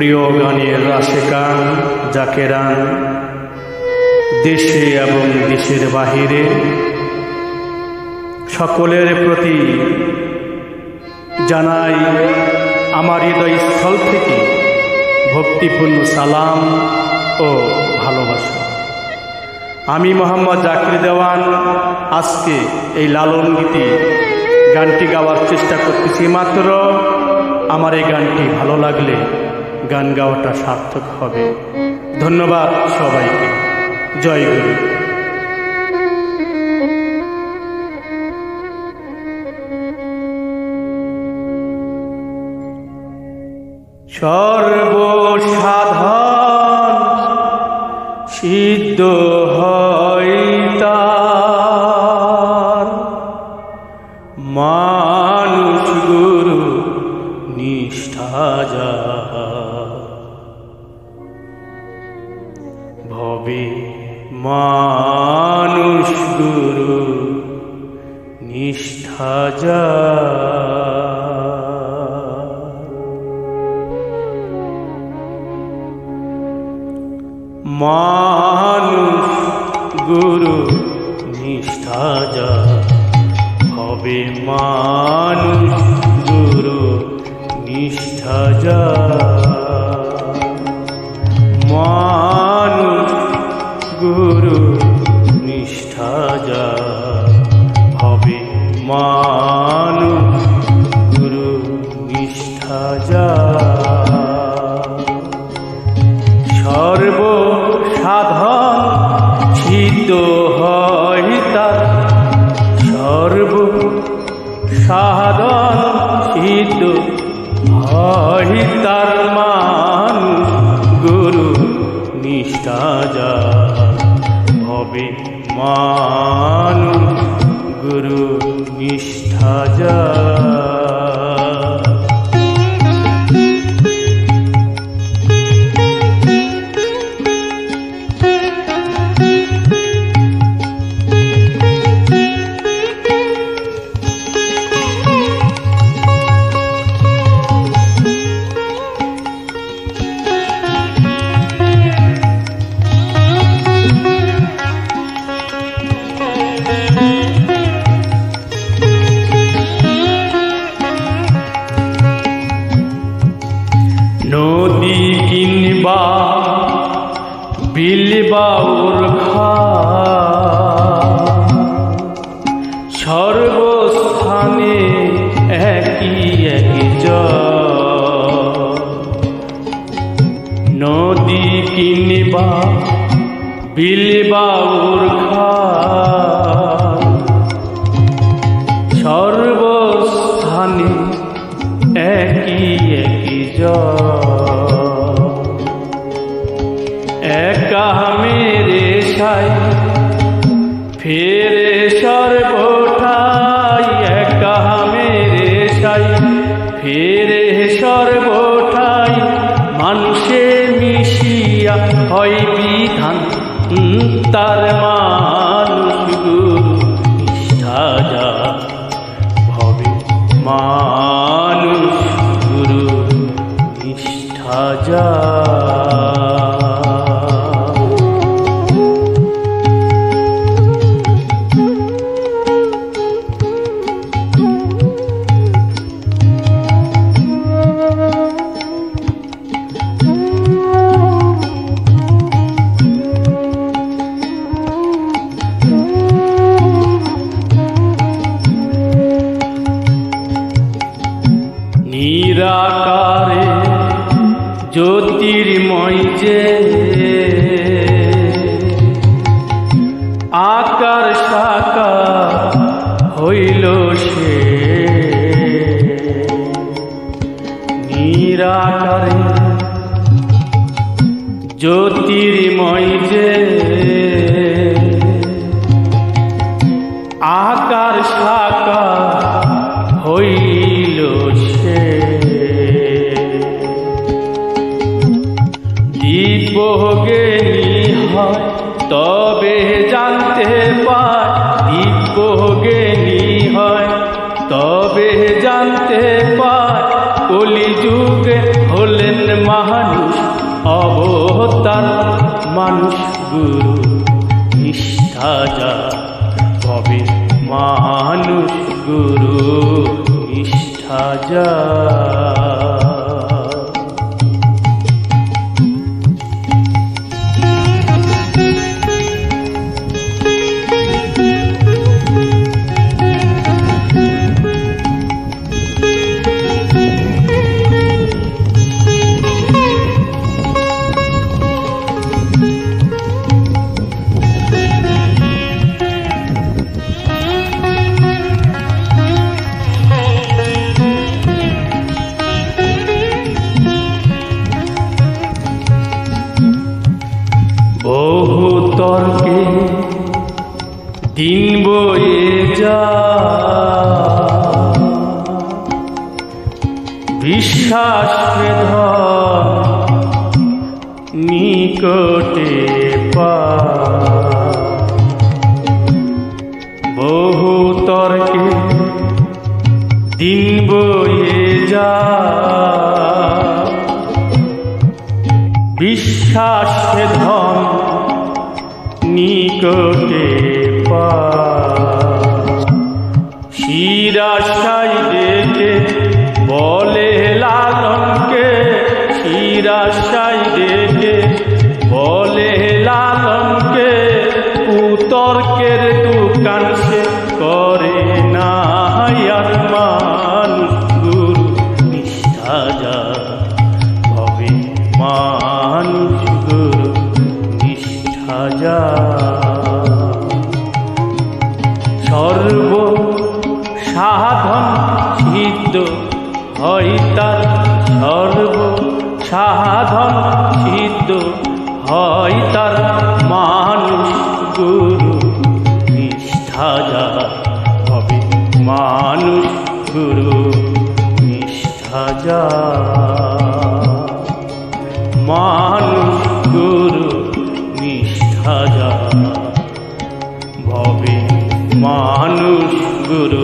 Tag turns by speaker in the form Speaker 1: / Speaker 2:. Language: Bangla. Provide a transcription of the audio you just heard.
Speaker 1: প্রিয় গানের আশেকান জাকেরান দেশে এবং দেশের বাহিরে সকলের প্রতি জানাই আমার হৃদয়স্থল থেকে ভক্তিপূর্ণ সালাম ও ভালোবাসা। আমি মোহাম্মদ জাকির দেওয়ান আজকে এই লালন গীতি গানটি গাওয়ার চেষ্টা করতেছি। মাত্র আমার এই গানটি ভালো লাগলে গান গাওয়াটা সার্থক হবে। ধন্যবাদ সবাইকে। জয় গুরু। সর্বসাধন সিদ্ধ হয় তার, মানুষ গুরু নিষ্ঠা যা ভবে, মানুষ গুরু নিষ্ঠা যা মানুষ গুরু নিষ্ঠা যা হবে, মানুষ গুরু নিষ্ঠা যা মানুষ গুরু নিষ্ঠা যা হবে, মানুষ গুরু নিষ্ঠা যা সর্বসাধন সিদ্ধ হয় তার, সর্বসাধন সিদ্ধ হয় তার, মানুষ গুরু নিষ্ঠা যা হবে, মানুষ গুরু নিষ্ঠা যা নদী কিনবা বিলবাউর ঘা, সর্বস্থানে একই এক নদী কিনবা বিলবাউর ঘা, সর্বস্থানে একই এক একা মেরে সাই ফেরে সর্বঠাই, একা মেরে সাই ফেরে সর্বঠাই, মানুষে মিশিয়া হয় বিধান তার, মানুষ গুরু নিষ্ঠা যা ভবে, মানুষ গুরু নিষ্ঠা যা নিরাকারে জ্যোতির্ময় যে আকার সাকার হইল সে, নিরাকারে জ্যোতির্ময় যে আকার সাকার হইল সে, দিব্যজ্ঞানী হয় তবে জানতে পায়, দিব্যজ্ঞানী হয় তবে জানতে পায়, কলিযুগে হলেন মহান তার মানুষ গুরু নিষ্ঠা যা হবে মানুষ গুরু নিষ্ঠা যা বহু তর্কে দিন বয়ে যা বিশ্বাস নিকটে পা বহু তর্কে দিন বয়ে যা বিশ্বাস ধন নিকটে পা শিরাশাই ডেকে বলে লালনকে শিরাশাই ডেকে বলে লালনকে কুতর্কের দোকান সে করে না আর মানুষ গুরু নিষ্ঠা যা হবে মানুষ গুরু নিষ্ঠা যা সর্ব সাধন সিদ্ধ হয় তার সর্ব সাধন সিদ্ধ হয় তার মানুষ গুরু নিষ্ঠা যা হবে মানুষ গুরু নিষ্ঠা যা মানুষ গুরু নিষ্ঠা যা ভবে মানুষ গুরু